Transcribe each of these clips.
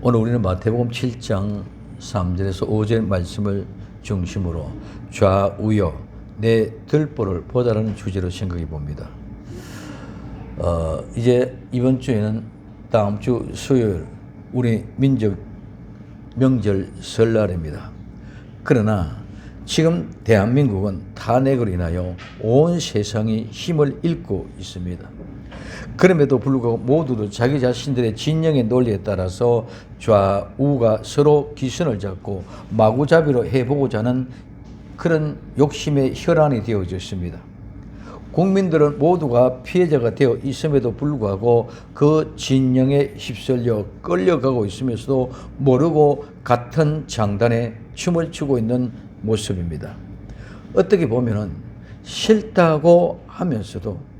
오늘 우리는 마태복음 7장 3절에서 5절 말씀을 중심으로 좌우여 내 들보를 보다라는 주제로 생각해 봅니다. 이제 이번 주에는 다음 주 수요일 우리 민족 명절 설날입니다. 그러나 지금 대한민국은 탄핵으로 인하여 온 세상이 힘을 잃고 있습니다. 그럼에도 불구하고 모두도 자기 자신들의 진영의 논리에 따라서 좌우가 서로 기선을 잡고 마구잡이로 해보고자 하는 그런 욕심의 혈안이 되어졌습니다. 국민들은 모두가 피해자가 되어 있음에도 불구하고 그 진영에 휩쓸려 끌려가고 있으면서도 모르고 같은 장단에 춤을 추고 있는 모습입니다. 어떻게 보면은 싫다고 하면서도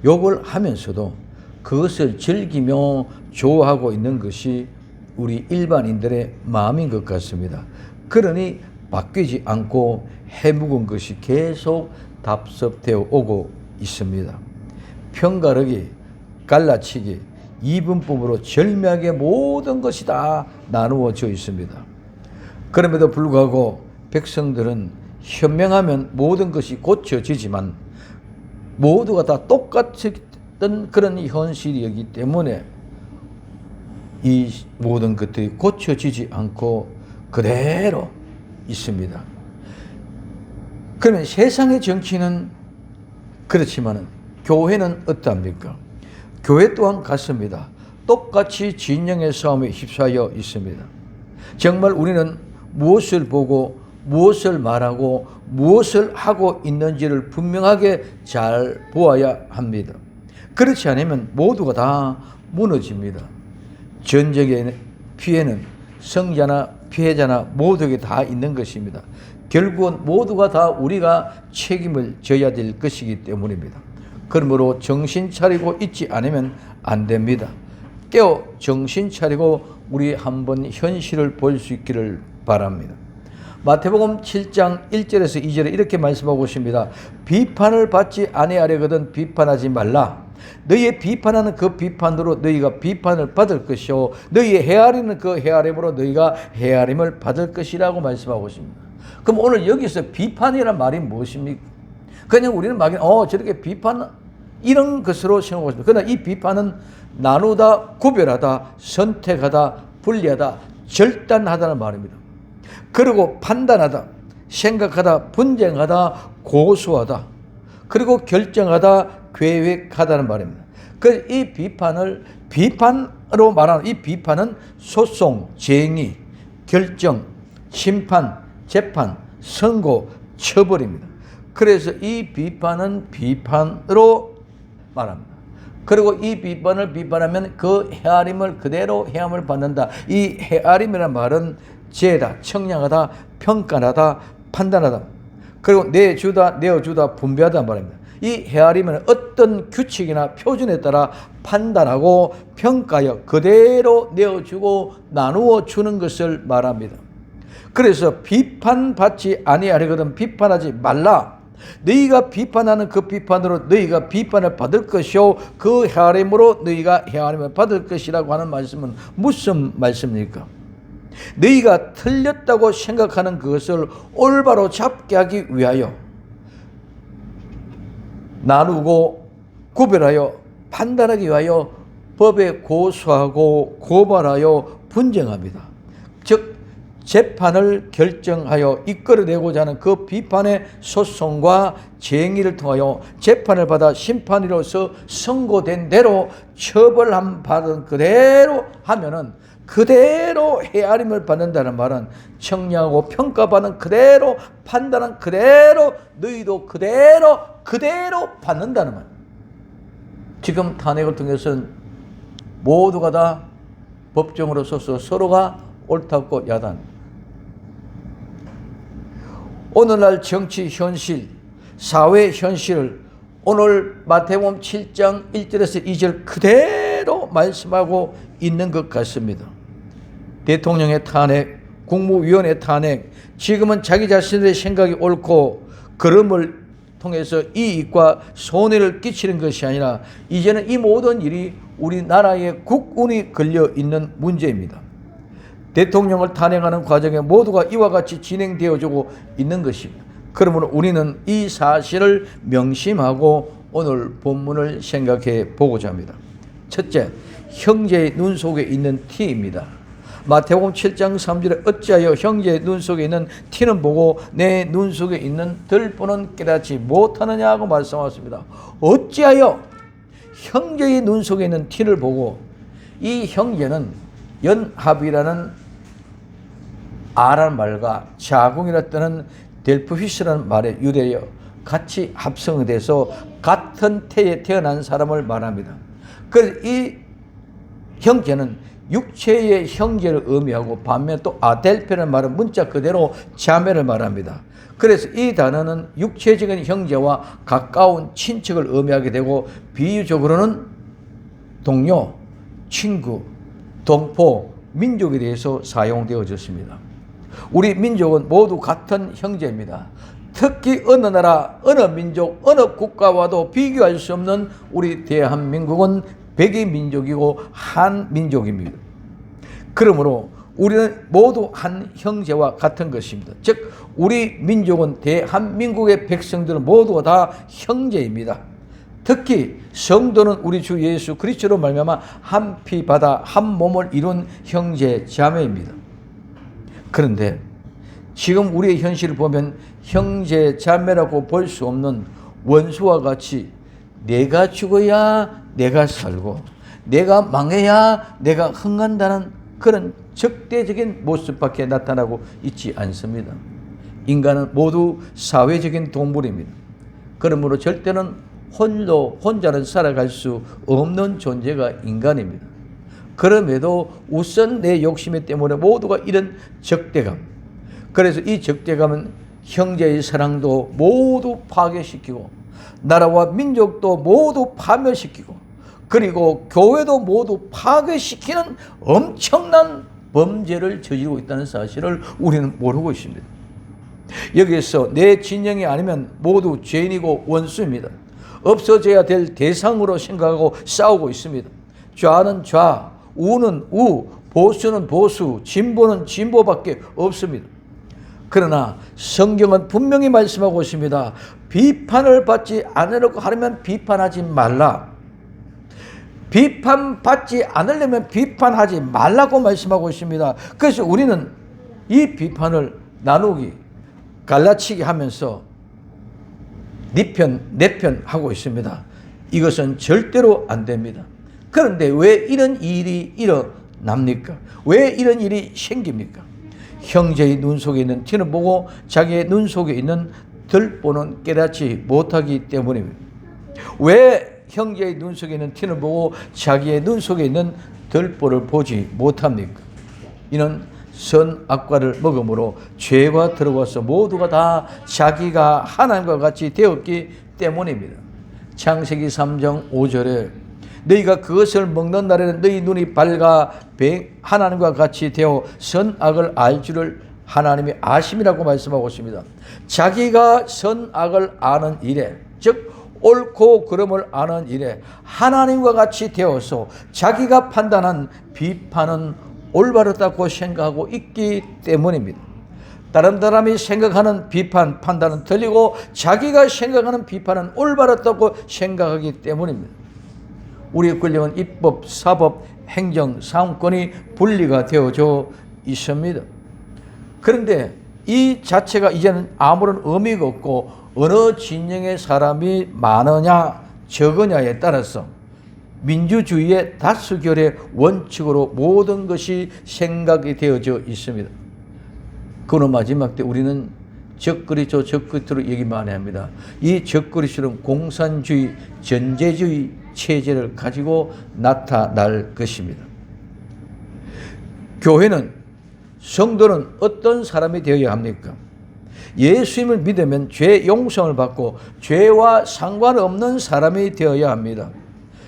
욕을 하면서도 그것을 즐기며 좋아하고 있는 것이 우리 일반인들의 마음인 것 같습니다. 그러니 바뀌지 않고 해묵은 것이 계속 답습되어 오고 있습니다. 편가르기, 갈라치기, 이분법으로 절묘하게 모든 것이 다 나누어져 있습니다. 그럼에도 불구하고 백성들은 현명하면 모든 것이 고쳐지지만 모두가 다 똑같은 그런 현실이기 때문에 이 모든 것들이 고쳐지지 않고 그대로 있습니다. 그러면 세상의 정치는 그렇지만 교회는 어떠합니까? 교회 또한 같습니다. 똑같이 진영의 싸움에 휩싸여 있습니다. 정말 우리는 무엇을 보고 무엇을 말하고 무엇을 하고 있는지를 분명하게 잘 보아야 합니다. 그렇지 않으면 모두가 다 무너집니다. 전쟁의 피해는 성자나 피해자나 모두에게 다 있는 것입니다. 결국은 모두가 다 우리가 책임을 져야 될 것이기 때문입니다. 그러므로 정신 차리고 있지 않으면 안 됩니다. 깨어 정신 차리고 우리 한번 현실을 볼 수 있기를 바랍니다. 마태복음 7장 1절에서 2절에 이렇게 말씀하고 있습니다. 비판을 받지 아니하려거든 비판하지 말라. 너희의 비판하는 그 비판으로 너희가 비판을 받을 것이요 너희의 헤아리는 그 헤아림으로 너희가 헤아림을 받을 것이라고 말씀하고 있습니다. 그럼 오늘 여기서 비판이란 말이 무엇입니까? 그냥 우리는 막연 저렇게 비판 이런 것으로 생각하고 있습니다. 그러나 이 비판은 나누다, 구별하다, 선택하다, 분리하다, 절단하다는 말입니다. 그리고 판단하다, 생각하다, 분쟁하다, 고소하다, 그리고 결정하다, 계획하다는 말입니다. 그래서 이 비판을 비판으로 말하는 이 비판은 소송, 쟁의, 결정, 심판, 재판, 선고, 처벌입니다. 그래서 이 비판은 비판으로 말합니다. 그리고 이 비판을 비판하면 그 헤아림을 그대로 헤아림을 받는다. 이 헤아림이라는 말은 재다, 청량하다, 평가하다, 판단하다. 그리고 내주다, 내어주다, 분배하다 말입니다. 이 헤아림은 어떤 규칙이나 표준에 따라 판단하고 평가하여 그대로 내어주고 나누어 주는 것을 말합니다. 그래서 비판받지 아니하려거든 비판하지 말라. 너희가 비판하는 그 비판으로 너희가 비판을 받을 것이요 그 헤아림으로 너희가 헤아림을 받을 것이라고 하는 말씀은 무슨 말씀입니까? 너희가 틀렸다고 생각하는 그것을 올바로 잡게 하기 위하여 나누고 구별하여 판단하기 위하여 법에 고소하고 고발하여 분쟁합니다. 즉 재판을 결정하여 이끌어내고자 하는 그 비판의 소송과 쟁의를 통하여 재판을 받아 심판으로서 선고된 대로 처벌함 받은 그대로 하면은 그대로 헤아림을 받는다는 말은 청량하고 평가받는 그대로 판단은 그대로 너희도 그대로 받는다는 말. 지금 탄핵을 통해서는 모두가 다 법정으로 서서 서로가 옳다고 야단. 오늘날 정치 현실, 사회 현실을 오늘 마태복음 7장 1절에서 2절 그대로 말씀하고 있는 것 같습니다. 대통령의 탄핵, 국무위원의 탄핵, 지금은 자기 자신의 생각이 옳고 그름을 통해서 이익과 손해를 끼치는 것이 아니라 이제는 이 모든 일이 우리나라의 국운이 걸려 있는 문제입니다. 대통령을 탄핵하는 과정에 모두가 이와 같이 진행되어지고 있는 것입니다. 그러므로 우리는 이 사실을 명심하고 오늘 본문을 생각해 보고자 합니다. 첫째, 형제의 눈 속에 있는 티입니다. 마태복음 7장 3절에 어찌하여 형제의 눈 속에 있는 티는 보고 내 눈 속에 있는 들보는 깨닫지 못하느냐고 말씀하셨습니다. 어찌하여 형제의 눈 속에 있는 티를 보고, 이 형제는 연합이라는 아라는 말과 자궁이라 뜨는 델프휘스라는 말에 유래하여 같이 합성이 돼서 같은 태에 태어난 사람을 말합니다. 그래서 이 형제는 육체의 형제를 의미하고, 반면 또 아델페라는 말은 문자 그대로 자매를 말합니다. 그래서 이 단어는 육체적인 형제와 가까운 친척을 의미하게 되고, 비유적으로는 동료, 친구, 동포, 민족에 대해서 사용되어졌습니다. 우리 민족은 모두 같은 형제입니다. 특히 어느 나라, 어느 민족, 어느 국가와도 비교할 수 없는 우리 대한민국은 백의 민족이고 한민족입니다. 그러므로 우리는 모두 한 형제와 같은 것입니다. 즉 우리 민족은 대한민국의 백성들은 모두가 다 형제입니다. 특히 성도는 우리 주 예수 그리스도로 말미암아 한 피 바다 한 몸을 이룬 형제 자매입니다. 그런데 지금 우리의 현실을 보면 형제 자매라고 볼 수 없는 원수와 같이 내가 죽어야 내가 살고 내가 망해야 내가 흥한다는 그런 적대적인 모습밖에 나타나고 있지 않습니다. 인간은 모두 사회적인 동물입니다. 그러므로 절대는 혼자는 살아갈 수 없는 존재가 인간입니다. 그럼에도 우선 내 욕심 때문에 모두가 이런 적대감, 그래서 이 적대감은 형제의 사랑도 모두 파괴시키고 나라와 민족도 모두 파멸시키고 그리고 교회도 모두 파괴시키는 엄청난 범죄를 저지르고 있다는 사실을 우리는 모르고 있습니다. 여기에서 내 진영이 아니면 모두 죄인이고 원수입니다. 없어져야 될 대상으로 생각하고 싸우고 있습니다. 좌는 좌, 우는 우, 보수는 보수, 진보는 진보밖에 없습니다. 그러나 성경은 분명히 말씀하고 있습니다. 비판을 받지 않으려고 하려면 비판하지 말라. 비판받지 않으려면 비판하지 말라고 말씀하고 있습니다. 그래서 우리는 이 비판을 나누기, 갈라치기 하면서 네 편, 내 편 하고 있습니다. 이것은 절대로 안 됩니다. 그런데 왜 이런 일이 일어납니까? 왜 이런 일이 생깁니까? 형제의 눈 속에 있는 티는 보고 자기의 눈 속에 있는 들보는 깨닫지 못하기 때문입니다. 왜 형제의 눈 속에 있는 티는 보고 자기의 눈 속에 있는 들보를 보지 못합니까? 이는 선악과를 먹음으로 죄가 들어와서 모두가 다 자기가 하나님과 같이 되었기 때문입니다. 창세기 3장 5절에 너희가 그것을 먹는 날에는 너희 눈이 밝아 하나님과 같이 되어 선악을 알 줄을 하나님이 아심이라고 말씀하고 있습니다. 자기가 선악을 아는 일에, 즉 옳고 그름을 아는 일에 하나님과 같이 되어서 자기가 판단한 비판은 올바르다고 생각하고 있기 때문입니다. 다른 사람이 생각하는 비판, 판단은 틀리고 자기가 생각하는 비판은 올바르다고 생각하기 때문입니다. 우리의 권력은 입법, 사법, 행정, 사무권이 분리가 되어져 있습니다. 그런데 이 자체가 이제는 아무런 의미가 없고 어느 진영의 사람이 많으냐 적으냐에 따라서 민주주의의 다수결의 원칙으로 모든 것이 생각이 되어져 있습니다. 그러나 마지막 때 우리는 적그리스도 적그리스도로 얘기 많이 합니다. 이 적그리스도는 공산주의, 전제주의 체제를 가지고 나타날 것입니다. 교회는, 성도는 어떤 사람이 되어야 합니까? 예수님을 믿으면 죄 용서를 받고 죄와 상관없는 사람이 되어야 합니다.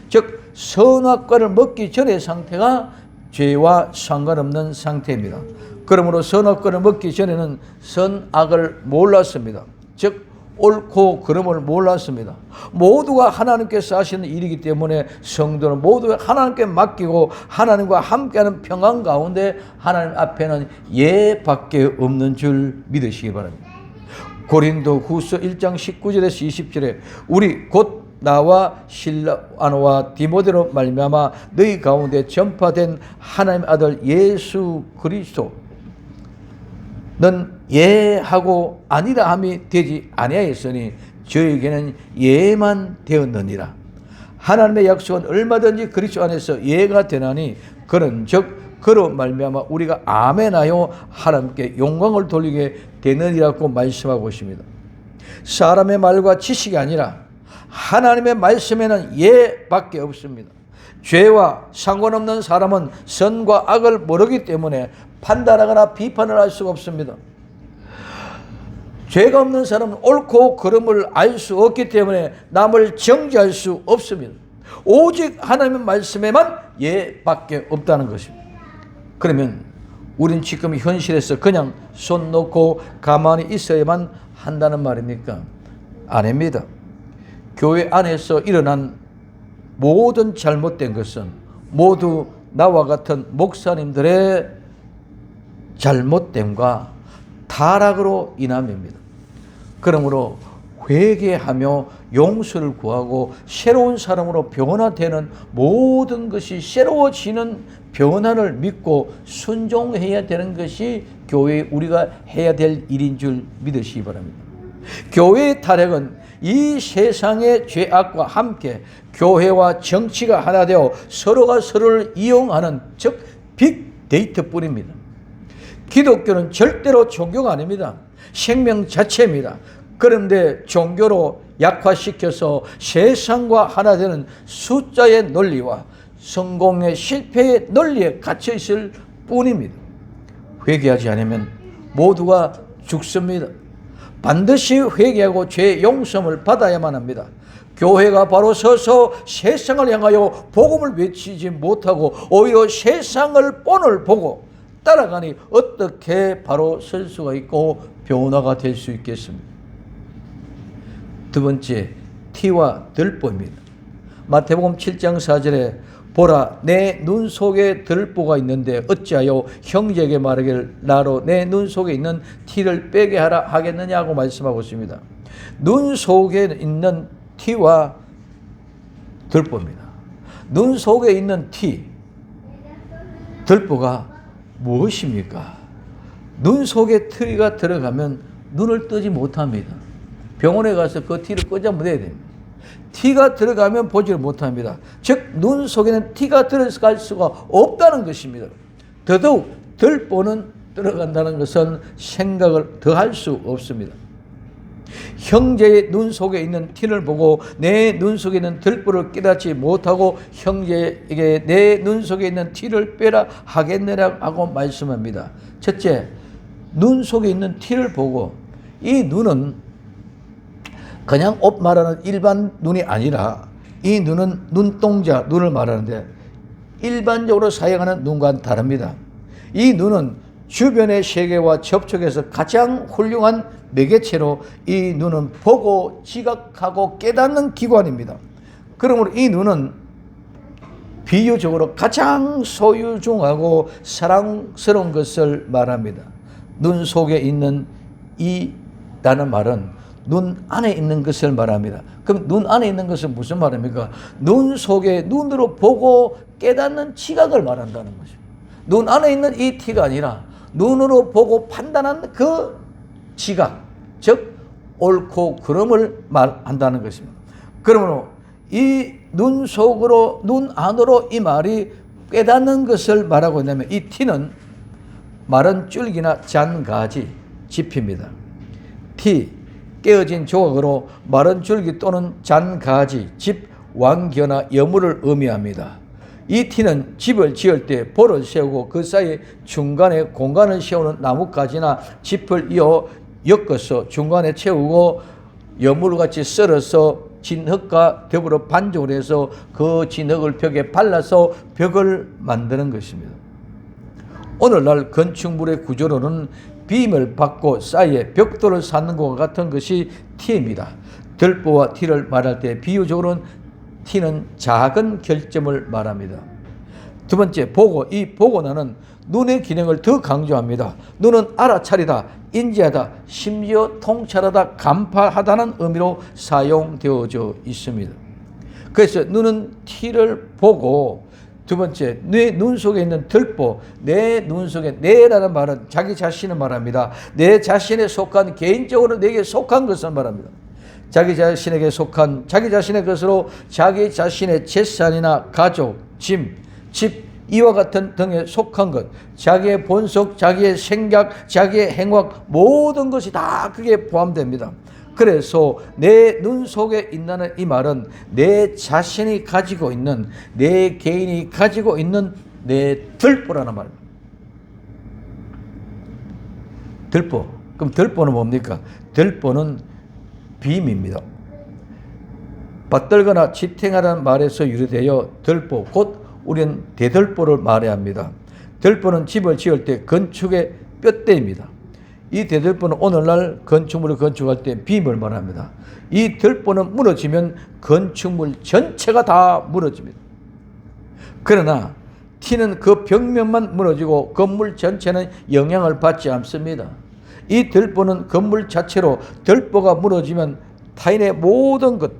즉 선악과를 먹기 전의 상태가 죄와 상관없는 상태입니다. 그러므로 선악과를 먹기 전에는 선악을 몰랐습니다. 즉 옳고 그름을 몰랐습니다. 모두가 하나님께서 하시는 일이기 때문에 성도는 모두 하나님께 맡기고 하나님과 함께하는 평안 가운데 하나님 앞에는 예밖에 없는 줄 믿으시기 바랍니다. 고린도 후서 1장 19절에서 20절에 우리 곧 나와 실라노와 디모데로 말미암아 너희 가운데 전파된 하나님의 아들 예수 그리스도는 예하고 아니라 함이 되지 아니하였으니 저에게는 예만 되었느니라. 하나님의 약속은 얼마든지 그리스도 안에서 예가 되나니 그런 즉 그로 말미암아 우리가 아멘하여 하나님께 영광을 돌리게 되느니라고 말씀하고 있습니다. 사람의 말과 지식이 아니라 하나님의 말씀에는 예밖에 없습니다. 죄와 상관없는 사람은 선과 악을 모르기 때문에 판단하거나 비판을 할 수가 없습니다. 죄가 없는 사람은 옳고 그름을 알 수 없기 때문에 남을 정죄할 수 없습니다. 오직 하나님의 말씀에만 예밖에 없다는 것입니다. 그러면 우린 지금 현실에서 그냥 손 놓고 가만히 있어야만 한다는 말입니까? 아닙니다. 교회 안에서 일어난 모든 잘못된 것은 모두 나와 같은 목사님들의 잘못됨과 타락으로 인함입니다. 그러므로 회개하며 용서를 구하고 새로운 사람으로 변화되는 모든 것이 새로워지는 변화를 믿고 순종해야 되는 것이 교회에 우리가 해야 될 일인 줄 믿으시기 바랍니다. 교회의 타락은 이 세상의 죄악과 함께 교회와 정치가 하나 되어 서로가 서로를 이용하는 즉 빅데이터뿐입니다. 기독교는 절대로 종교가 아닙니다. 생명 자체입니다. 그런데 종교로 약화시켜서 세상과 하나 되는 숫자의 논리와 성공의 실패의 논리에 갇혀 있을 뿐입니다. 회개하지 않으면 모두가 죽습니다. 반드시 회개하고 죄 용서를 받아야만 합니다. 교회가 바로 서서 세상을 향하여 복음을 외치지 못하고 오히려 세상을 본을 보고 따라가니 어떻게 바로 설 수가 있고 변화가 될 수 있겠습니까? 두 번째, 티와 들보입니다. 마태복음 7장 4절에 보라 내 눈 속에 들보가 있는데 어찌하여 형제에게 말하기를 나로 내 눈 속에 있는 티를 빼게 하라 하겠느냐고 말씀하고 있습니다. 눈 속에 있는 티와 들보입니다. 눈 속에 있는 티, 들보가 무엇입니까? 눈 속에 티가 들어가면 눈을 뜨지 못합니다. 병원에 가서 그 티를 꽂아내야 됩니다. 티가 들어가면 보지를 못합니다. 즉 눈 속에는 티가 들어갈 수가 없다는 것입니다. 더더욱 들보는 들어간다는 것은 생각을 더 할 수 없습니다. 형제의 눈 속에 있는 티를 보고 내 눈 속에 있는 들보를 깨닫지 못하고 형제에게 내 눈 속에 있는 티를 빼라 하겠느냐 하고 말씀합니다. 첫째, 눈 속에 있는 티를 보고 이 눈은 그냥 옷 말하는 일반 눈이 아니라 이 눈은 눈동자, 눈을 말하는데 일반적으로 사용하는 눈과는 다릅니다. 이 눈은 주변의 세계와 접촉해서 가장 훌륭한 매개체로 이 눈은 보고 지각하고 깨닫는 기관입니다. 그러므로 이 눈은 비유적으로 가장 소유중하고 사랑스러운 것을 말합니다. 눈 속에 있는 이라는 말은 눈 안에 있는 것을 말합니다. 그럼 눈 안에 있는 것은 무슨 말입니까? 눈 속에 눈으로 보고 깨닫는 지각을 말한다는 것입니다. 눈 안에 있는 이 티가 아니라 눈으로 보고 판단하는 그 지각, 즉 옳고 그름을 말한다는 것입니다. 그러므로 이 눈 속으로 눈 안으로 이 말이 깨닫는 것을 말하고 있냐면 이 티는 마른 줄기나 잔가지, 짚입니다. 티, 깨어진 조각으로 마른 줄기 또는 잔가지, 집, 왕겨나 여물을 의미합니다. 이 티는 집을 지을 때 볼을 세우고 그 사이 중간에 공간을 세우는 나뭇가지나 짚을 엮어서 중간에 채우고 여물같이 썰어서 진흙과 벽으로 반죽을 해서 그 진흙을 벽에 발라서 벽을 만드는 것입니다. 오늘날 건축물의 구조로는 빔을 받고 사이에 벽돌을 쌓는 것과 같은 것이 티입니다. 들보와 티를 말할 때 비유적으로는 티는 작은 결점을 말합니다. 두 번째, 보고. 이 보고나는 눈의 기능을 더 강조합니다. 눈은 알아차리다, 인지하다, 심지어 통찰하다, 간파하다는 의미로 사용되어져 있습니다. 그래서 눈은 티를 보고, 두 번째, 내 눈 속에 있는 들보, 내 눈 속에, 내라는 말은 자기 자신을 말합니다. 내 자신에 속한, 개인적으로 내게 속한 것을 말합니다. 자기 자신에게 속한, 자기 자신의 것으로 자기 자신의 재산이나 가족, 집, 이와 같은 등에 속한 것, 자기의 본속, 자기의 생각, 자기의 행각, 모든 것이 다 그게 포함됩니다. 그래서 내 눈 속에 있다는 이 말은 내 자신이 가지고 있는, 내 개인이 가지고 있는 내 들보라는 말입니다. 들보. 그럼 들보는 뭡니까? 들보는 빔입니다. 받들거나 지탱하라는 말에서 유래되어 들보, 곧 우리는 대들보를 말해야 합니다. 들보는 집을 지을 때 건축의 뼈대입니다. 이 대들보는 오늘날 건축물을 건축할 때 빔을 말합니다. 이 들보는 무너지면 건축물 전체가 다 무너집니다. 그러나 티는 그 벽면만 무너지고 건물 전체는 영향을 받지 않습니다. 이 들보는 건물 자체로 들보가 무너지면 타인의 모든 것,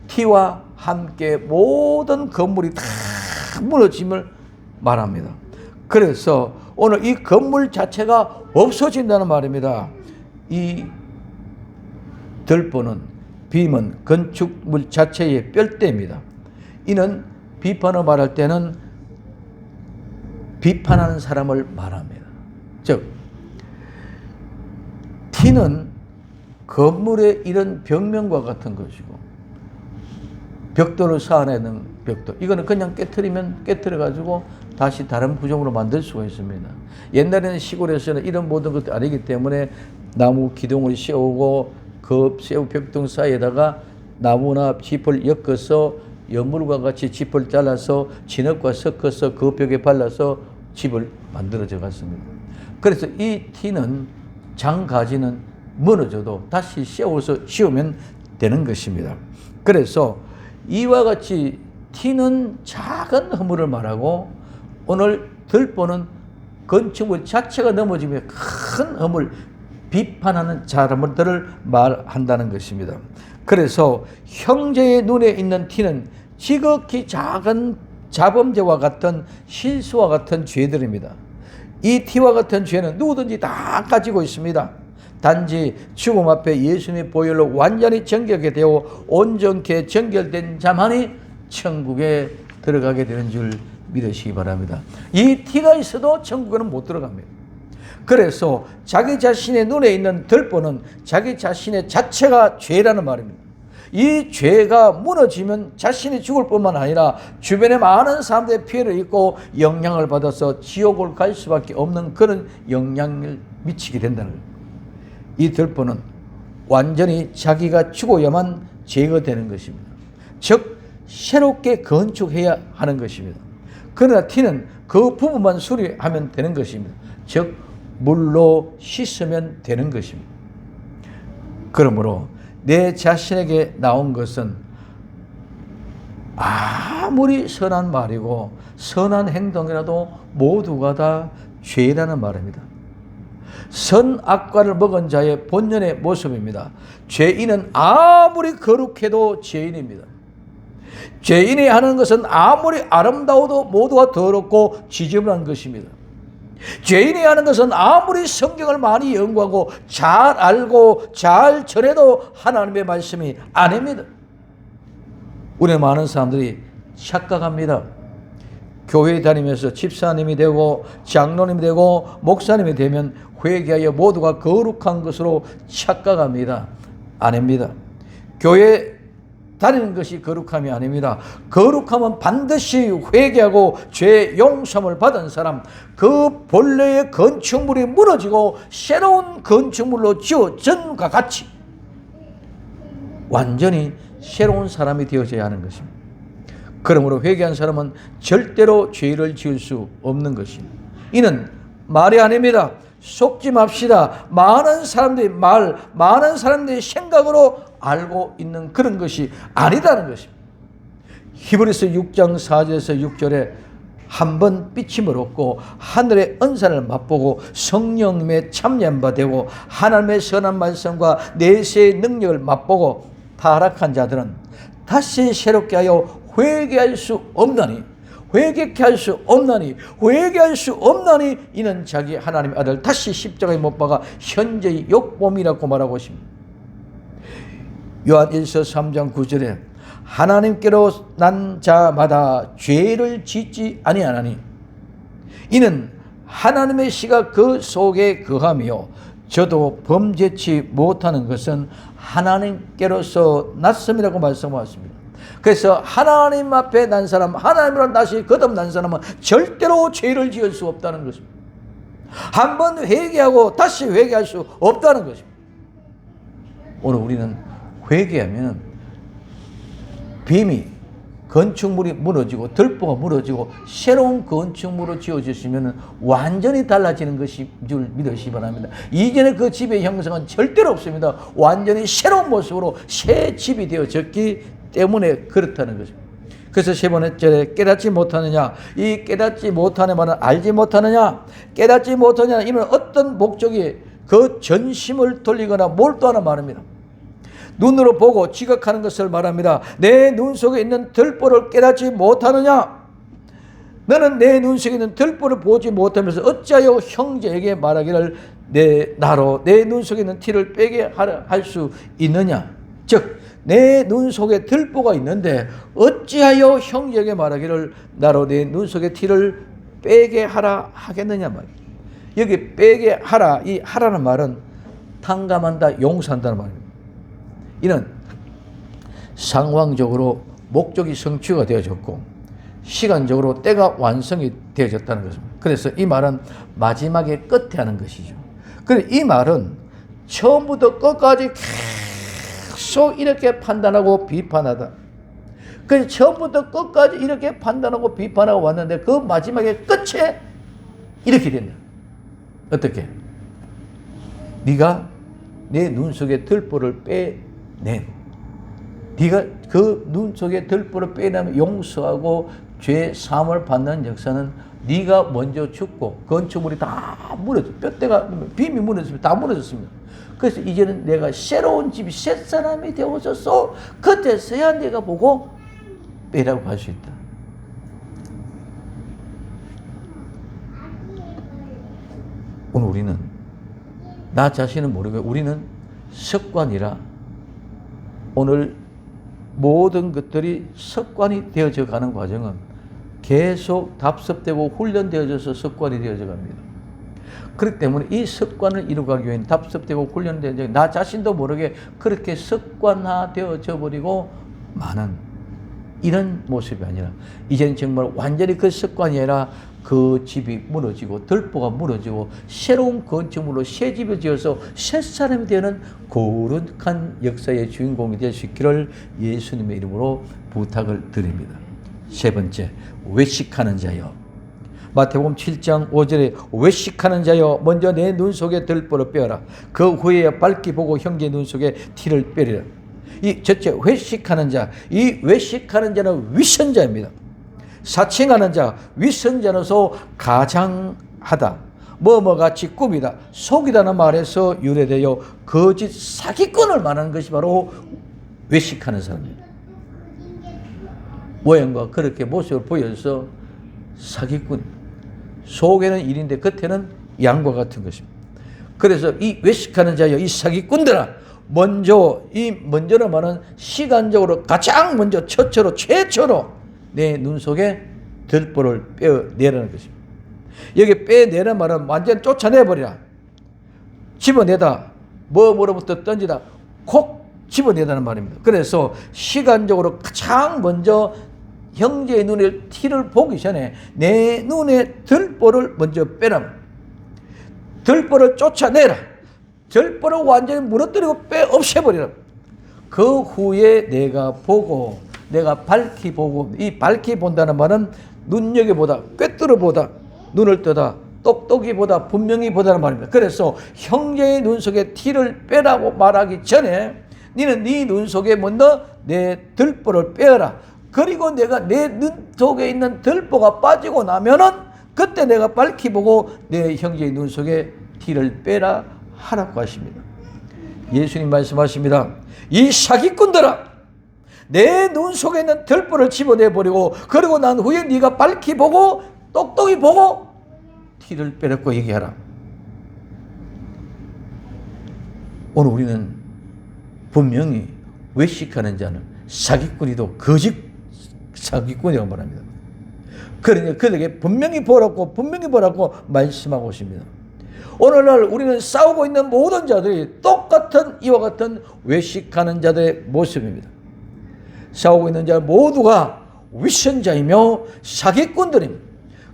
티와 함께 모든 건물이 다 무너짐을 말합니다. 그래서 오늘 이 건물 자체가 없어진다는 말입니다. 이 들보는, 빔은 건축물 자체의 뼈대입니다. 이는 비판을 말할 때는 비판하는 사람을 말합니다. 즉, 티는 건물의 이런 벽면과 같은 것이고, 벽돌을 쌓아내는 벽돌, 이거는 그냥 깨트려가지고 다시 다른 구조물로 만들 수가 있습니다. 옛날에는 시골에서는 이런 모든 것도 아니기 때문에 나무 기둥을 씌우고 그 새우 벽돌 사이에다가 나무나 짚을 엮어서 여물과 같이 짚을 잘라서 진흙과 섞어서 그 벽에 발라서 집을 만들어져 갔습니다. 그래서 이 티는 장가지는 무너져도 다시 씌우면 되는 것입니다. 그래서 이와 같이 티는 작은 허물을 말하고, 오늘 들보는 건축물 자체가 넘어지면 큰 허물, 비판하는 사람들을 말한다는 것입니다. 그래서 형제의 눈에 있는 티는 지극히 작은 자범죄와 같은 실수와 같은 죄들입니다. 이 티와 같은 죄는 누구든지 다 가지고 있습니다. 단지 죽음 앞에 예수님의 보혈로 완전히 정결하게 되어 온전케 정결된 자만이 천국에 들어가게 되는 줄 믿으시기 바랍니다. 이 티가 있어도 천국에는 못 들어갑니다. 그래서 자기 자신의 눈에 있는 들보는 자기 자신의 자체가 죄라는 말입니다. 이 죄가 무너지면 자신이 죽을 뿐만 아니라 주변에 많은 사람들의 피해를 입고 영향을 받아서 지옥을 갈 수밖에 없는 그런 영향을 미치게 된다는 거예요. 이 들보는 완전히 자기가 죽어야만 제거되는 것입니다. 즉 새롭게 건축해야 하는 것입니다. 그러나 티는 그 부분만 수리하면 되는 것입니다. 즉 물로 씻으면 되는 것입니다. 그러므로 내 자신에게 나온 것은 아무리 선한 말이고 선한 행동이라도 모두가 다 죄라는 말입니다. 선악과를 먹은 자의 본연의 모습입니다. 죄인은 아무리 거룩해도 죄인입니다. 죄인이 하는 것은 아무리 아름다워도 모두가 더럽고 지저분한 것입니다. 죄인이 하는 것은 아무리 성경을 많이 연구하고 잘 알고 잘 전해도 하나님의 말씀이 아닙니다. 우리 많은 사람들이 착각합니다. 교회에 다니면서 집사님이 되고 장로님이 되고 목사님이 되면 회개하여 모두가 거룩한 것으로 착각합니다. 아닙니다. 교회 다니는 것이 거룩함이 아닙니다. 거룩함은 반드시 회개하고 죄 용서를 받은 사람, 그 본래의 건축물이 무너지고 새로운 건축물로 지어전과 같이 완전히 새로운 사람이 되어져야 하는 것입니다. 그러므로 회개한 사람은 절대로 죄를 지을 수 없는 것입니다. 이는 말이 아닙니다. 속지 맙시다. 많은 사람들이 생각으로 알고 있는 그런 것이 아니다는 것입니다. 히브리서 6장 4절에서 6절에 한 번 삐침을 얻고 하늘의 은사를 맛보고 성령님의 참여한 바 되고 하나님의 선한 말씀과 내세의 능력을 맛보고 타락한 자들은 다시 새롭게 하여 회개할 수 없나니 이는 자기 하나님의 아들 다시 십자가에 못 박아 현재의 욕범이라고 말하고 있습니다. 요한 1서 3장 9절에 하나님께로 난 자마다 죄를 짓지 아니하나니 이는 하나님의 씨가 그 속에 거하며 저도 범죄치 못하는 것은 하나님께로서 났음이라고 말씀하셨습니다. 그래서 하나님 앞에 난 사람, 하나님으로 다시 거듭난 사람은 절대로 죄를 지을 수 없다는 것입니다. 한번 회개하고 다시 회개할 수 없다는 것입니다. 오늘 우리는 회개하면 빔이 건축물이 무너지고 들보가 무너지고 새로운 건축물로 지어졌으면 완전히 달라지는 것인 줄 믿으시기 바랍니다. 이전에 그 집의 형상은 절대로 없습니다. 완전히 새로운 모습으로 새 집이 되어졌기 때문에 그렇다는 것입니다. 그래서 세 번째에 깨닫지 못하느냐, 이 깨닫지 못하는 말은 알지 못하느냐, 깨닫지 못하느냐 이는 어떤 목적이 그 전심을 돌리거나 몰두하는 말입니다. 눈으로 보고 지각하는 것을 말합니다. 내 눈 속에 있는 들보를 깨닫지 못하느냐? 너는 내 눈 속에 있는 들보를 보지 못하면서 어찌하여 형제에게 말하기를 나로 내 눈 속에 있는 티를 빼게 할 수 있느냐? 즉 내 눈 속에 들보가 있는데 어찌하여 형제에게 말하기를 나로 내 눈 속에 티를 빼게 하라 하겠느냐 말이에요. 여기 빼게 하라, 이 하라는 말은 탕감한다, 용서한다는 말입니다. 이는 상황적으로 목적이 성취가 되어졌고 시간적으로 때가 완성이 되어졌다는 것입니다. 그래서 이 말은 마지막에 끝에 하는 것이죠. 그래서 이 말은 처음부터 끝까지 계속 이렇게 판단하고 비판하다. 그래서 처음부터 끝까지 이렇게 판단하고 비판하고 왔는데 그 마지막에 끝에 이렇게 된다. 어떻게? 네가 내 눈 속에 들보를 네가 그 눈 속에 들보를 빼내면 용서하고 죄 사함을 받는 역사는 네가 먼저 죽고 건축물이 다 무너져 뼈대가 빔이 무너졌습니다. 다 무너졌습니다. 그래서 이제는 내가 새로운 집이 새 사람이 되어졌어. 그때서야 내가 보고 빼라고 할 수 있다. 오늘 우리는 나 자신은 모르고 우리는 습관이라 오늘 모든 것들이 습관이 되어져 가는 과정은 계속 답습되고 훈련되어져서 습관이 되어져 갑니다. 그렇기 때문에 이 습관을 이루기 위해 답습되고 훈련되어져 나 자신도 모르게 그렇게 습관화되어져 버리고 많은 이런 모습이 아니라 이제는 정말 완전히 그 습관이 아니라 그 집이 무너지고 들보가 무너지고 새로운 건축물로 새 집을 지어서 새 사람이 되는 거룩한 역사의 주인공이 될 수 있기를 예수님의 이름으로 부탁을 드립니다. 세 번째, 외식하는 자여. 마태복음 7장 5절에 외식하는 자여 먼저 내 눈 속에 들보를 빼어라. 그 후에 밝히 보고 형제의 눈 속에 티를 빼리라. 이 첫째 외식하는 자, 이 외식하는 자는 위선자입니다. 사칭하는 자, 위선자로서 가장하다, 뭐뭐같이 꿈이다, 속이다는 말에서 유래되어 거짓 사기꾼을 말하는 것이 바로 외식하는 사람입니다. 모양과 그렇게 모습을 보여서 사기꾼, 속에는 일인데 겉에는 양과 같은 것입니다. 그래서 이 외식하는 자여, 이 사기꾼들아, 먼저는 말은 시간적으로 가장 먼저 최초로 내 눈 속에 들보를 빼내라는 것입니다. 여기 빼내는 말은 완전 쫓아내버리라. 집어내다, 뭐로부터 던지다, 콕 집어내다는 말입니다. 그래서 시간적으로 가장 먼저 형제의 눈에 티를 보기 전에 내 눈에 들보를 먼저 빼라. 들보를 쫓아내라. 들보를 완전히 무너뜨리고 없애버리라. 그 후에 내가 보고 내가 밝히 보고, 이 밝히 본다는 말은 눈여겨보다, 꿰뚫어보다, 눈을 뜨다, 똑똑이보다 분명히 보다는 말입니다. 그래서 형제의 눈 속에 티를 빼라고 말하기 전에 너는 네 눈 속에 먼저 내 들보를 빼어라. 그리고 내가 내 눈 속에 있는 들보가 빠지고 나면은 그때 내가 밝히 보고 내 형제의 눈 속에 티를 빼라 하라고 하십니다. 예수님 말씀하십니다. 이 사기꾼들아, 내 눈 속에 있는 들보를 집어내버리고 그리고 난 후에 네가 밝히 보고 똑똑히 보고 티를 빼라고 얘기하라. 오늘 우리는 분명히 외식하는 자는 사기꾼이도 거짓 사기꾼이라고 말합니다. 그러니 그들에게 분명히 보라고 말씀하고 있습니다. 오늘날 우리는 싸우고 있는 모든 자들이 똑같은 이와 같은 외식하는 자들의 모습입니다. 싸우고 있는 자 모두가 위선자이며 사기꾼들입니다.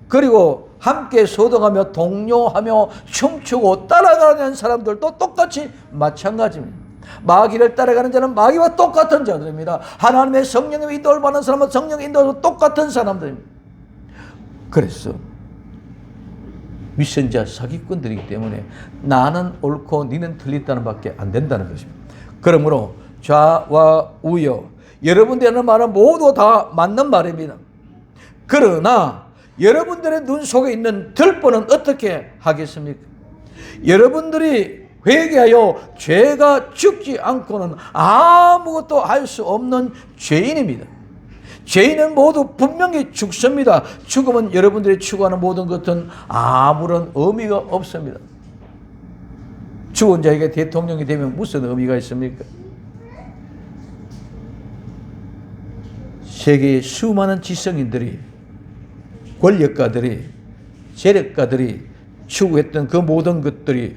그리고 함께 소동하며 동료하며 춤추고 따라가는 사람들도 똑같이 마찬가지입니다. 마귀를 따라가는 자는 마귀와 똑같은 자들입니다. 하나님의 성령의 인도를 받는 사람은 성령의 인도로 똑같은 사람들입니다. 그래서 위선자 사기꾼들이기 때문에 나는 옳고 니는 틀렸다는 밖에 안 된다는 것입니다. 그러므로 좌와 우여 여러분들이 하는 말은 모두 다 맞는 말입니다. 그러나 여러분들의 눈 속에 있는 들보는 어떻게 하겠습니까? 여러분들이 회개하여 죄가 죽지 않고는 아무것도 할 수 없는 죄인입니다. 죄인은 모두 분명히 죽습니다. 죽으면 여러분들이 추구하는 모든 것은 아무런 의미가 없습니다. 죽은 자에게 대통령이 되면 무슨 의미가 있습니까? 세계의 수많은 지성인들이, 권력가들이, 세력가들이 추구했던 그 모든 것들이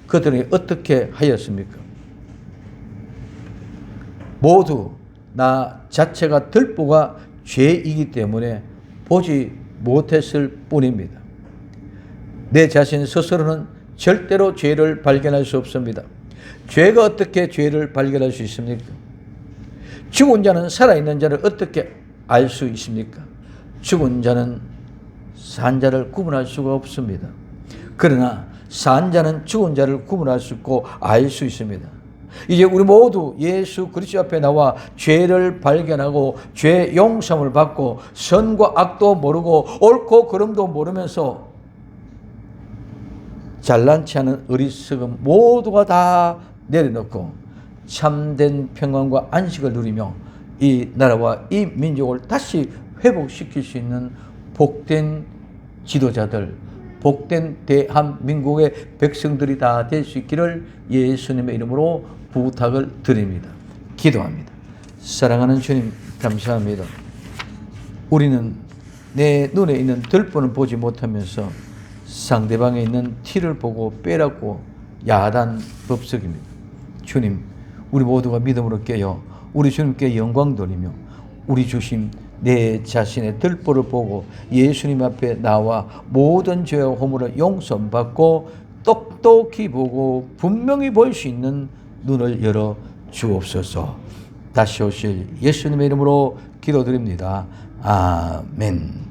그들이 어떻게 하였습니까? 모두 나 자체가 들보가 죄이기 때문에 보지 못했을 뿐입니다. 내 자신 스스로는 절대로 죄를 발견할 수 없습니다. 죄가 어떻게 죄를 발견할 수 있습니까? 죽은 자는 살아있는 자를 어떻게 알 수 있습니까? 죽은 자는 산 자를 구분할 수가 없습니다. 그러나 산 자는 죽은 자를 구분할 수 있고 알 수 있습니다. 이제 우리 모두 예수 그리스도 앞에 나와 죄를 발견하고 죄 용서를 받고 선과 악도 모르고 옳고 그름도 모르면서 잘난치 않은 어리석음 모두가 다 내려놓고 참된 평안과 안식을 누리며 이 나라와 이 민족을 다시 회복시킬 수 있는 복된 지도자들, 복된 대한민국의 백성들이 다 될 수 있기를 예수님의 이름으로 부탁을 드립니다. 기도합니다. 사랑하는 주님 감사합니다. 우리는 내 눈에 있는 들보는 보지 못하면서 상대방에 있는 티를 보고 빼라고 야단 법석입니다. 주님, 우리 모두가 믿음으로 깨어 우리 주님께 영광 돌리며 우리 주심 내 자신의 들보를 보고 예수님 앞에 나와 모든 죄와 허물을 용서받고 똑똑히 보고 분명히 볼 수 있는 눈을 열어 주옵소서. 다시 오실 예수님의 이름으로 기도드립니다. 아멘.